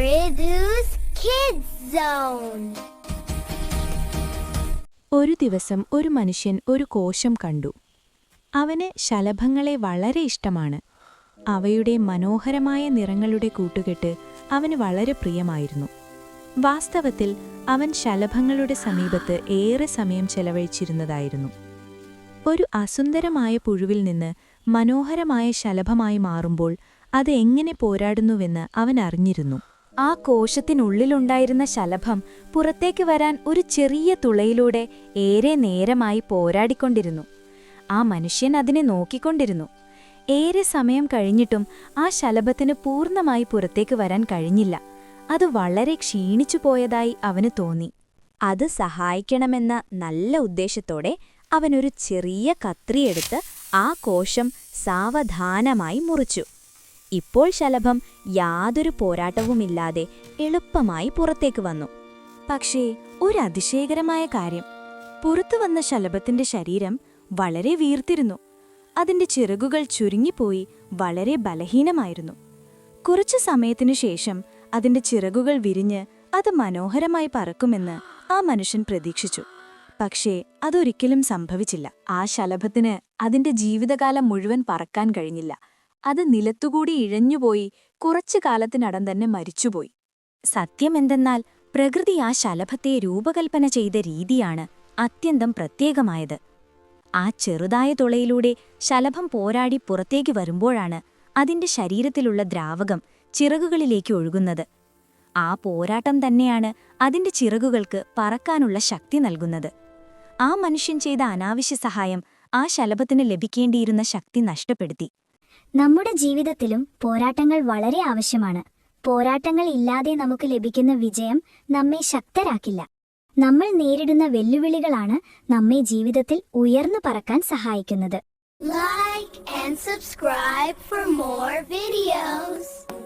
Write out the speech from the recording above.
Pridhu's Kids Zone. ഒരു ദിവസം ഒരു മനുഷ്യൻ ഒരു കോശം കണ്ടു. അവന് ശലഭങ്ങളെ വളരെ ഇഷ്ടമാണ്. അവയുടെ മനോഹരമായ നിറങ്ങളുടെ കൂട്ടുകെട്ട് അവന് വളരെ പ്രിയമായിരുന്നു. വാസ്തവത്തിൽ അവൻ ശലഭങ്ങളുടെ സമീപത്ത് ഏറെ സമയം ചെലവഴിച്ചിരുന്നതായിരുന്നു. ഒരു അസുന്ദരമായ പുഴുവിൽ നിന്ന് മനോഹരമായ ശലഭമായി മാറുമ്പോൾ അത് എങ്ങനെ പോരാടുന്നുവെന്ന് അവൻ അറിഞ്ഞിരുന്നു. ആ കോശത്തിനുള്ളിലുണ്ടായിരുന്ന ശലഭം പുറത്തേക്ക് വരാൻ ഒരു ചെറിയ തുളയിലൂടെ ഏറെ നേരമായി പോരാടിക്കൊണ്ടിരുന്നു. ആ മനുഷ്യൻ അതിനെ നോക്കിക്കൊണ്ടിരുന്നു. ഏറെ സമയം കഴിഞ്ഞിട്ടും ആ ശലഭത്തിന് പൂർണ്ണമായി പുറത്തേക്ക് വരാൻ കഴിഞ്ഞില്ല. അത് വളരെ ക്ഷീണിച്ചു പോയതായി അവന് തോന്നി. അത് സഹായിക്കണമെന്ന നല്ല ഉദ്ദേശത്തോടെ അവനൊരു ചെറിയ കത്രിയെടുത്ത് ആ കോശം സാവധാനമായി മുറിച്ചു. ഇപ്പോൾ ശലഭം യാതൊരു പോരാട്ടവുമില്ലാതെ എളുപ്പമായി പുറത്തേക്ക് വന്നു. പക്ഷേ ഒരു അതിശയകരമായ കാര്യം, പുറത്തുവന്ന ശലഭത്തിന്റെ ശരീരം വളരെ വീർത്തിരുന്നു. അതിന്റെ ചിറകുകൾ ചുരുങ്ങിപ്പോയി വളരെ ബലഹീനമായിരുന്നു. കുറച്ചു സമയത്തിനു ശേഷം അതിന്റെ ചിറകുകൾ വിരിഞ്ഞ് അത് മനോഹരമായി പറക്കുമെന്ന് ആ മനുഷ്യൻ പ്രതീക്ഷിച്ചു. പക്ഷേ അതൊരിക്കലും സംഭവിച്ചില്ല. ആ ശലഭത്തിന് അതിന്റെ ജീവിതകാലം മുഴുവൻ പറക്കാൻ കഴിഞ്ഞില്ല. അത് നിലത്തുകൂടി ഇഴഞ്ഞുപോയി കുറച്ചു കാലത്തിനകം തന്നെ മരിച്ചുപോയി. സത്യമെന്തെന്നാൽ പ്രകൃതി ആ ശലഭത്തെ രൂപകൽപ്പന ചെയ്ത രീതിയാണ് അത്യന്തം പ്രത്യേകമായത്. ആ ചെറുതായ തുളയിലൂടെ ശലഭം പോരാടി പുറത്തേക്ക് വരുമ്പോഴാണ് അതിന്റെ ശരീരത്തിലുള്ള ദ്രാവകം ചിറകുകളിലേക്ക് ഒഴുകുന്നത്. ആ പോരാട്ടം തന്നെയാണ് അതിന്റെ ചിറകുകൾക്ക് പറക്കാനുള്ള ശക്തി നൽകുന്നത്. ആ മനുഷ്യൻ ചെയ്ത അനാവശ്യ സഹായം ആ ശലഭത്തിന് ലഭിക്കേണ്ടിയിരുന്ന ശക്തി നഷ്ടപ്പെടുത്തി. നമ്മുടെ ജീവിതത്തിലും പോരാട്ടങ്ങൾ വളരെ ആവശ്യമാണ്. പോരാട്ടങ്ങൾ ഇല്ലാതെ നമുക്ക് ലഭിക്കുന്ന വിജയം നമ്മെ ശക്തരാക്കില്ല. നമ്മൾ നേരിടുന്ന വെല്ലുവിളികളാണ് നമ്മെ ജീവിതത്തിൽ ഉയർന്നു പറക്കാൻ സഹായിക്കുന്നത്. Like and subscribe for more videos.